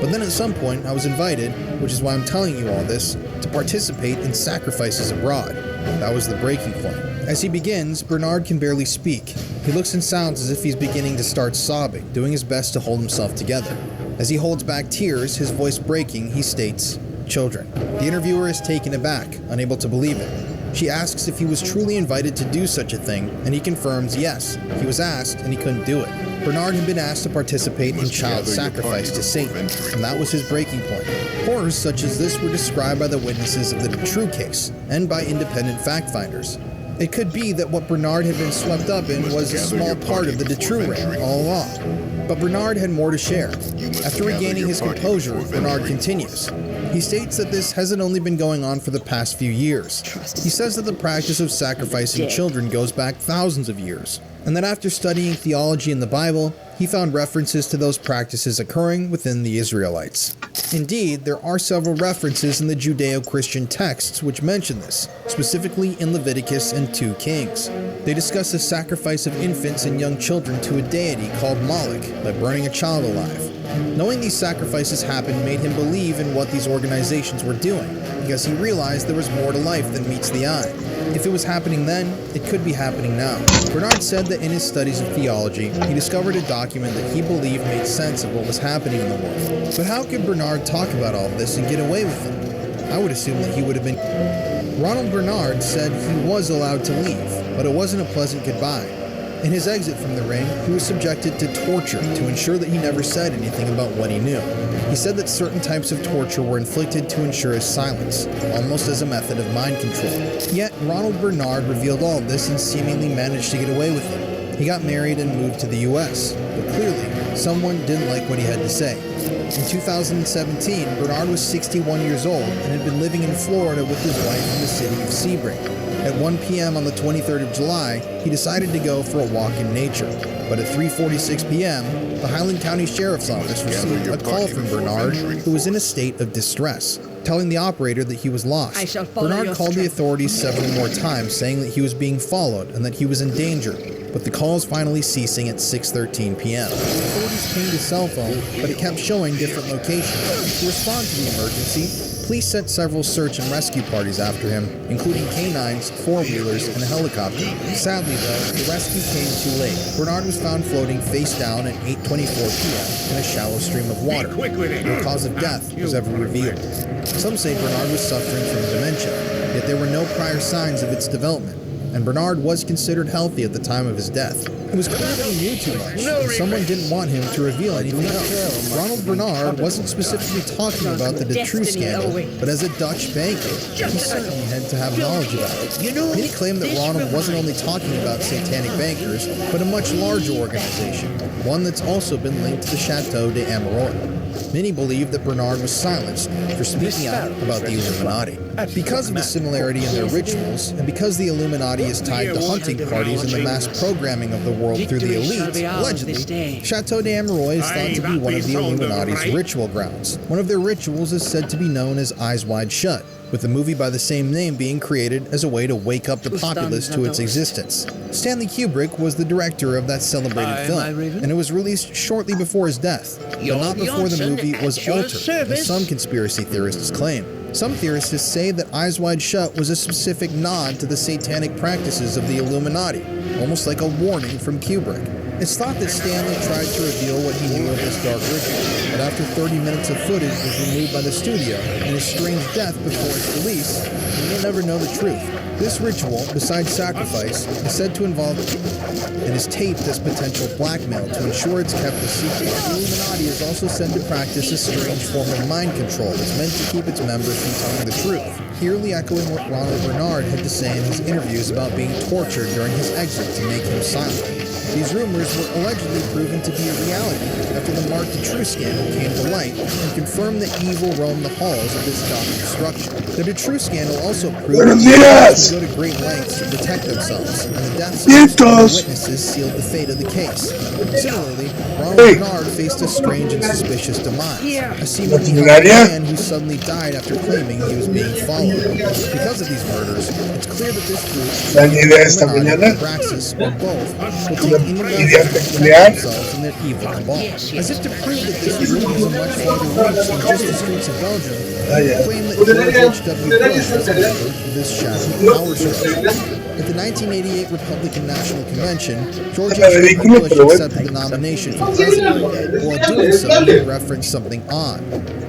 But then at some point, I was invited, which is why I'm telling you all this, to participate in sacrifices abroad. That was the breaking point. As he begins, Bernard can barely speak. He looks and sounds as if he's beginning to start sobbing, doing his best to hold himself together. As he holds back tears, his voice breaking, he states, "Children." The interviewer is taken aback, unable to believe it. She asks if he was truly invited to do such a thing, and he confirms yes, he was asked and he couldn't do it. Bernard had been asked to participate in child sacrifice to Satan, and that was his breaking point. Horrors such as this were described by the witnesses of the True case, and by independent fact-finders. It could be that what Bernard had been swept up in was a small part of the Detrue ring all along. But Bernard had more to share. After regaining his composure, Bernard continues. He states that this hasn't only been going on for the past few years. He says that the practice of sacrificing children goes back thousands of years, and that after studying theology in the Bible, he found references to those practices occurring within the Israelites. Indeed, there are several references in the Judeo-Christian texts which mention this, specifically in Leviticus and 2 Kings. They discuss the sacrifice of infants and young children to a deity called Moloch by burning a child alive. Knowing these sacrifices happened made him believe in what these organizations were doing, because he realized there was more to life than meets the eye. If it was happening then, it could be happening now. Bernard said that in his studies of theology, he discovered a document that he believed made sense of what was happening in the world. But how could Bernard talk about all of this and get away with it? I would assume that he would have been... Ronald Bernard said he was allowed to leave, but it wasn't a pleasant goodbye. In his exit from the ring, he was subjected to torture to ensure that he never said anything about what he knew. He said that certain types of torture were inflicted to ensure his silence, almost as a method of mind control. Yet, Ronald Bernard revealed all of this and seemingly managed to get away with it. He got married and moved to the US, but clearly, someone didn't like what he had to say. In 2017, Bernard was 61 years old and had been living in Florida with his wife in the city of Sebring. At 1 p.m. on the 23rd of July, he decided to go for a walk in nature. But at 3:46 p.m., the Highland County Sheriff's Office received a call from Bernard, who was in a state of distress, telling the operator that he was lost. Bernard called the authorities several more times, saying that he was being followed and that he was in danger, with the calls finally ceasing at 6:13 p.m. Authorities pinged his cell phone, but it kept showing different locations. To respond to the emergency, police sent several search and rescue parties after him, including canines, four-wheelers, and a helicopter. Sadly, though, the rescue came too late. Bernard was found floating face down at 8:24 p.m. in a shallow stream of water. No cause of death was ever revealed. Some say Bernard was suffering from dementia, yet there were no prior signs of its development, and Bernard was considered healthy at the time of his death. It was clear that he knew too much, and someone didn't want him to reveal anything else. Ronald Bernard wasn't specifically talking about the Detrue scandal, but as a Dutch banker, he certainly had to have knowledge about it. Many claim that Ronald wasn't only talking about satanic bankers, but a much larger organization, one that's also been linked to the Chateau d'Ameraude. Many believe that Bernard was silenced for speaking out about the Illuminati. Because of the similarity in their rituals, and because the Illuminati is tied to hunting parties and the mass programming of the world through the elite, allegedly, Chateau d'Ameraude is thought to be one of the Illuminati's ritual grounds. One of their rituals is said to be known as Eyes Wide Shut, with a movie by the same name being created as a way to wake up the populace to its existence. Stanley Kubrick was the director of that celebrated film, and it was released shortly before his death, but not before the movie was altered, as some conspiracy theorists claim. Some theorists say that Eyes Wide Shut was a specific nod to the satanic practices of the Illuminati, almost like a warning from Kubrick. It's thought that Stanley tried to reveal what he knew of this dark ritual, but after 30 minutes of footage was removed by the studio and his strange death before its release, we will never know the truth. This ritual, besides sacrifice, is said to involve and is taped as potential blackmail to ensure it's kept a secret. The Illuminati is also said to practice a strange form of mind control that's meant to keep its members from telling the truth, clearly echoing what Ronald Bernard had to say in his interviews about being tortured during his exit to make him silent. These rumors were allegedly proven to be a reality after the Mark the True scandal came to light and confirmed that evil roamed the halls of this Gothic structure. The True scandal also proved that humans would go to great lengths to protect themselves, and the deaths of those witnesses sealed the fate of the case. Similarly, Ronald Bernard faced a strange and suspicious demise, a seemingly healthy man who suddenly died after claiming he was being followed. Because of these murders, it's clear that this group, Illuminati and Praxis, or both, will take any measures to protect themselves and their evil cabal. As if to prove that this group is a much farther reach than just the streets of Belgium, claim that George H.W. Bush was a member of this shadowy power structure. At the 1988 Republican National Convention, George H.W. Bush accepted the nomination for president, but while doing so, he referenced something odd.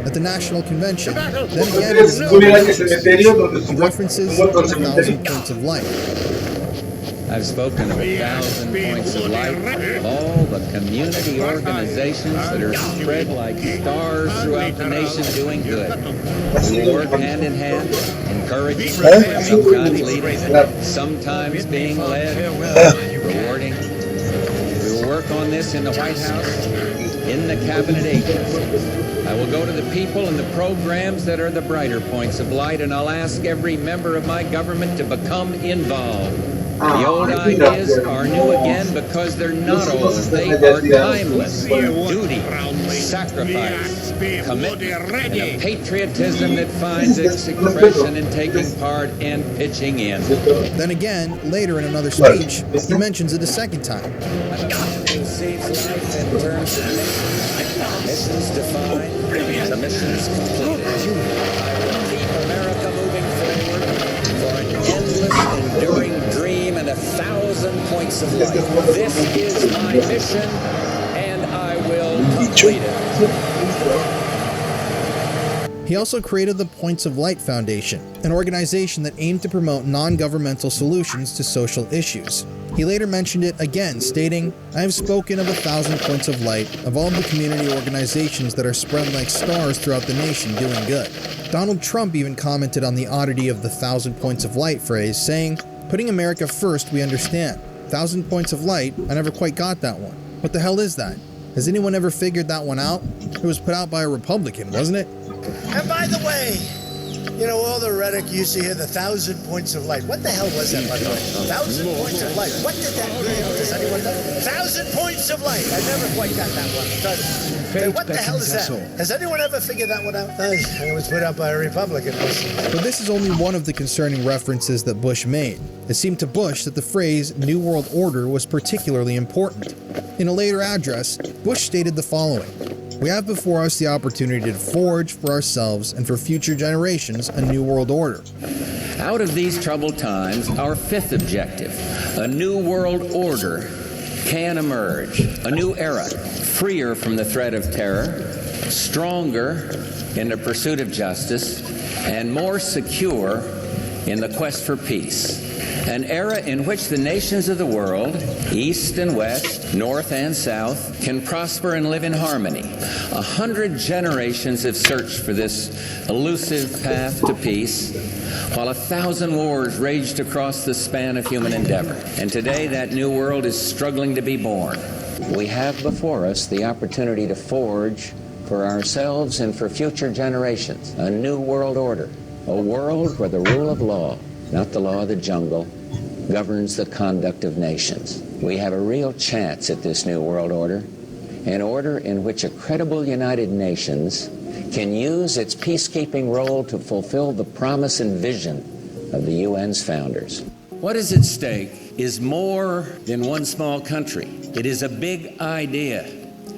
At the National Convention, then again in his inauguration speech, he references 1,000 points of light. I've spoken of 1,000 points of light, of all the community organizations that are spread like stars throughout the nation doing good. We will work hand in hand, encouraging, sometimes leading, sometimes being led, rewarding. We will work on this in the White House, in the cabinet agencies. I will go to the people and the programs that are the brighter points of light, and I'll ask every member of my government to become involved. The old ideas are new again because they're not old. They are timeless. Duty, sacrifice, commitment, and a patriotism that finds its expression in taking part and pitching in. Then again, later in another speech, he mentions it a second time. Saves life in terms of missions defined, the missions completed. I will keep America moving forward for an endless, enduring dream and 1,000 points of light. This is my mission, and I will complete it. He also created the Points of Light Foundation, an organization that aimed to promote non-governmental solutions to social issues. He later mentioned it again, stating, "I have spoken of 1,000 points of light, of all the community organizations that are spread like stars throughout the nation doing good." Donald Trump even commented on the oddity of the 1,000 points of light phrase, saying, "Putting America first, we understand. 1,000 points of light, I never quite got that one. What the hell is that? Has anyone ever figured that one out? It was put out by a Republican, wasn't it?" And by the way, you know, all the rhetoric you see here, the 1,000 points of light. What the hell was that, by the way? 1,000 points of light. What did that mean? Does anyone know? 1,000 points of light. I never quite got that one. What the hell is that? Has anyone ever figured that one out? It was put out by a Republican. But this is only one of the concerning references that Bush made. It seemed to Bush that the phrase New World Order was particularly important. In a later address, Bush stated the following: "We have before us the opportunity to forge for ourselves and for future generations a new world order." Out of these troubled times, our fifth objective, a new world order, can emerge. A new era, freer from the threat of terror, stronger in the pursuit of justice, and more secure in the quest for peace. An era in which the nations of the world, east and west, north and south, can prosper and live in harmony. 100 generations have searched for this elusive path to peace, while 1,000 wars raged across the span of human endeavor. And today that new world is struggling to be born. We have before us the opportunity to forge for ourselves and for future generations a new world order, a world where the rule of law, not the law of the jungle, governs the conduct of nations. We have a real chance at this new world order, an order in which a credible United Nations can use its peacekeeping role to fulfill the promise and vision of the UN's founders. What is at stake is more than one small country. It is a big idea,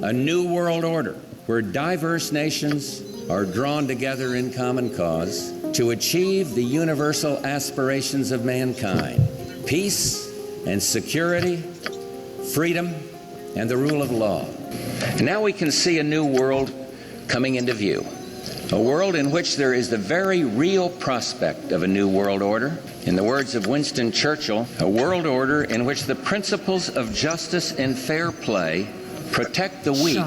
a new world order where diverse nations are drawn together in common cause to achieve the universal aspirations of mankind: peace and security, freedom, and the rule of law. And now we can see a new world coming into view, a world in which there is the very real prospect of a new world order. In the words of Winston Churchill, a world order in which the principles of justice and fair play protect the weak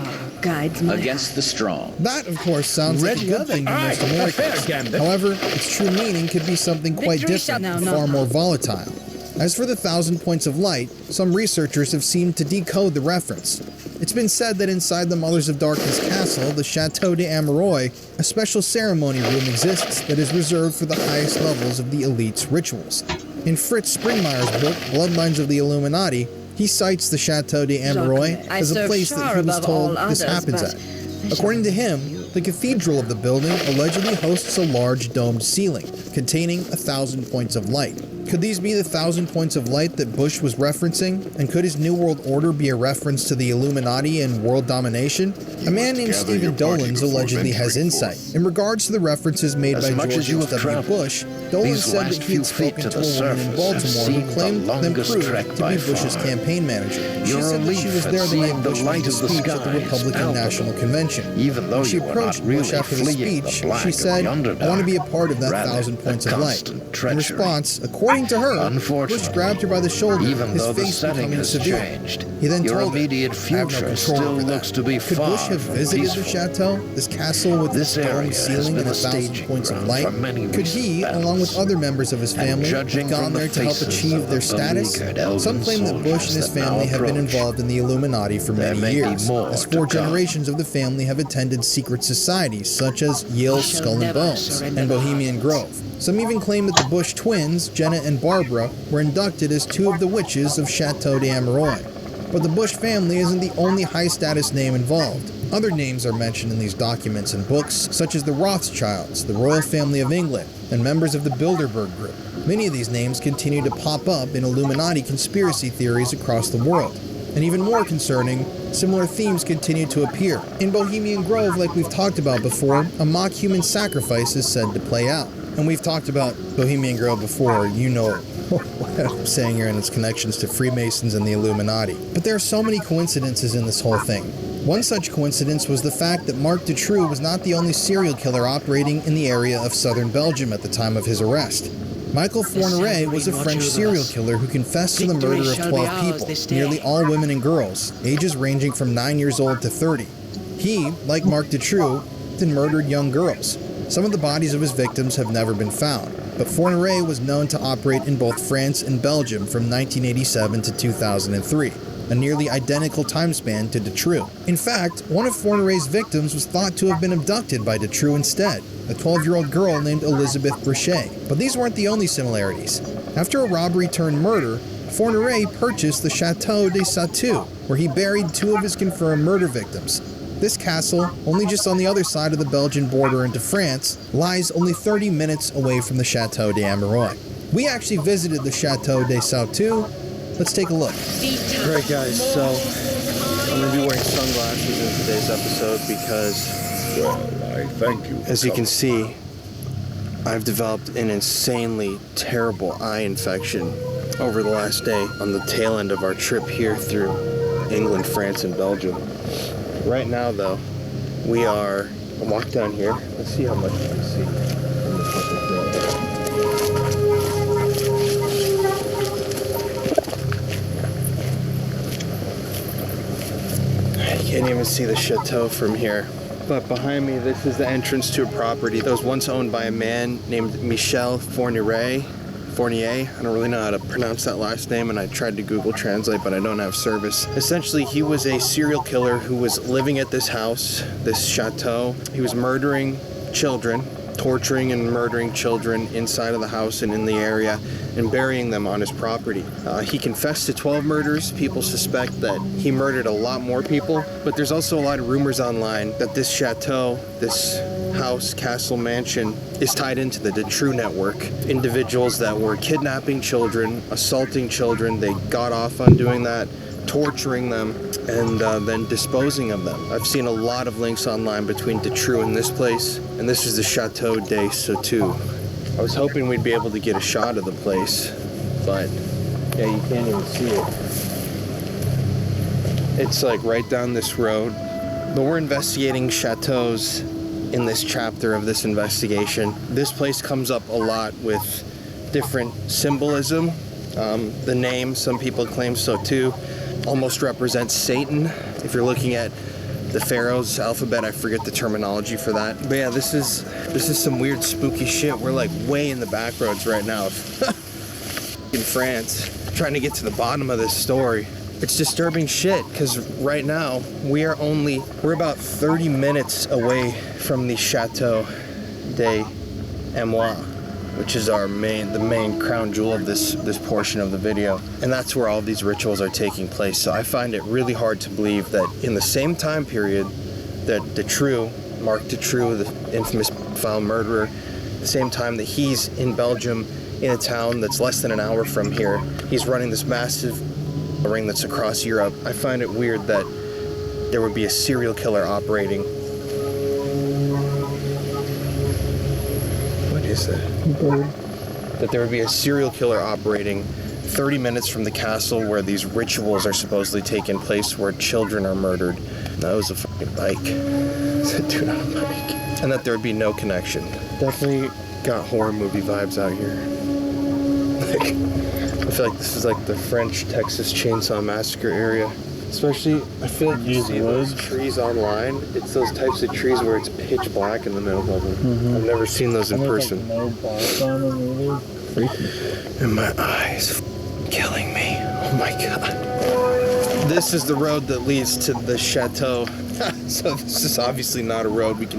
against the strong. That, of course, sounds like a good thing to most Americans. However, its true meaning could be something quite different and far more volatile. As for the 1,000 points of light, some researchers have seemed to decode the reference. It's been said that inside the Mothers of Darkness castle, the Chateau d'Ameroy, a special ceremony room exists that is reserved for the highest levels of the elite's rituals. In Fritz Springmeier's book, Bloodlines of the Illuminati, he cites the Chateau d'Ameroy as a place that he was told this happens at. According to him, the cathedral of the building allegedly hosts a large domed ceiling, containing 1,000 points of light. Could these be the 1,000 points of light that Bush was referencing? And could his New World Order be a reference to the Illuminati and world domination? A man named Stephen Dolans allegedly has insight. In regards to the references made by George H.W. Bush, Dolan said that he had spoken to a woman in Baltimore who claimed then proved to be Bush's campaign manager. She said that she was there the night Bush made a speech at the Republican National Convention. When she approached Bush after the speech, she said, "I want to be a part of that 1,000 points of light." In response, according to her, Bush grabbed her by the shoulder, his face becoming severe. He then told her, "I have no control over that." Could Bush have visited the chateau, this castle with its domed ceiling and 1,000 points of light? Could he, along with other members of his family, have gone there to help achieve their status? Some claim that Bush and his family have been involved in the Illuminati for many years, as 4 generations of the family have attended secret societies such as Yale's Skull and Bones and Bohemian Grove. Some even claim that the Bush twins, Jenna and Barbara, were inducted as 2 of the witches of Chateau d'Ameroy. But the Bush family isn't the only high-status name involved. Other names are mentioned in these documents and books, such as the Rothschilds, the royal family of England, and members of the Bilderberg Group. Many of these names continue to pop up in Illuminati conspiracy theories across the world. And even more concerning, similar themes continue to appear. In Bohemian Grove, like we've talked about before, a mock human sacrifice is said to play out. And we've talked about Bohemian Grove before, you know what I'm saying here and its connections to Freemasons and the Illuminati. But there are so many coincidences in this whole thing. One such coincidence was the fact that Marc Dutroux was not the only serial killer operating in the area of southern Belgium at the time of his arrest. Michael Fourniret was a French serial killer who confessed to the murder of 12 people, nearly all women and girls, ages ranging from 9 years old to 30. He, like Marc Dutroux, had murdered young girls. Some of the bodies of his victims have never been found, but Fourniret was known to operate in both France and Belgium from 1987 to 2003, a nearly identical time span to Dutroux. In fact, one of Fourniret's victims was thought to have been abducted by Dutroux instead, a 12-year-old girl named Elizabeth Brichet. But these weren't the only similarities. After a robbery-turned-murder, Fourniret purchased the Chateau de Sautou, where he buried 2 of his confirmed murder victims. This castle, only just on the other side of the Belgian border into France, lies only 30 minutes away from the Chateau d'Ameroy. We actually visited the Chateau de Sautou. Let's take a look. Alright guys, so I'm going to be wearing sunglasses in today's episode because, I thank you. as you can see, I've developed an insanely terrible eye infection over the last day on the tail end of our trip here through England, France, and Belgium. Right now, though, I'll walk down here. Let's see how much you can see. You can't even see the chateau from here. But behind me, this is the entrance to a property that was once owned by a man named Michel Fournier. I don't really know how to pronounce that last name, and I tried to Google Translate, but I don't have service. Essentially, he was a serial killer who was living at this house, this chateau. He was murdering children, torturing and murdering children inside of the house and in the area, and burying them on his property. He confessed to 12 murders. People suspect that he murdered a lot more people, but there's also a lot of rumors online that this chateau, this house, castle, mansion, is tied into the Dutroux network. Individuals that were kidnapping children, assaulting children, they got off on doing that, torturing them, and then disposing of them. I've seen a lot of links online between Dutroux and this place, and this is the Chateau de Sautou. I was hoping we'd be able to get a shot of the place, but yeah, you can't even see it. It's like right down this road. But we're investigating chateaus in this chapter of this investigation. This place comes up a lot with different symbolism. The name, some people claim so too, almost represents Satan. If you're looking at the Pharaoh's alphabet, I forget the terminology for that. But yeah, this is some weird spooky shit. We're like way in the back roads right now. You in France, trying to get to the bottom of this story. It's disturbing shit, because right now, we're about 30 minutes away from the Chateau de Imoen, which is the main crown jewel of this portion of the video. And that's where all these rituals are taking place. So I find it really hard to believe that in the same time period that Marc Dutroux, the infamous pedophile murderer, the same time that he's in Belgium, in a town that's less than an hour from here, he's running this massive ring that's across Europe. I find it weird that there would be a serial killer operating. What is that? That there would be a serial killer operating 30 minutes from the castle where these rituals are supposedly taking place, where children are murdered. That was a fucking bike. It's a dude on a bike. And that there would be no connection. Definitely got horror movie vibes out here. I feel like this is like the French Texas Chainsaw Massacre area. Especially, I feel like you see those trees online. It's those types of trees where it's pitch black in the middle of them. Mm-hmm. I've never seen those in person. And my eyes killing me. Oh my god. This is the road that leads to the chateau. So this is obviously not a road we can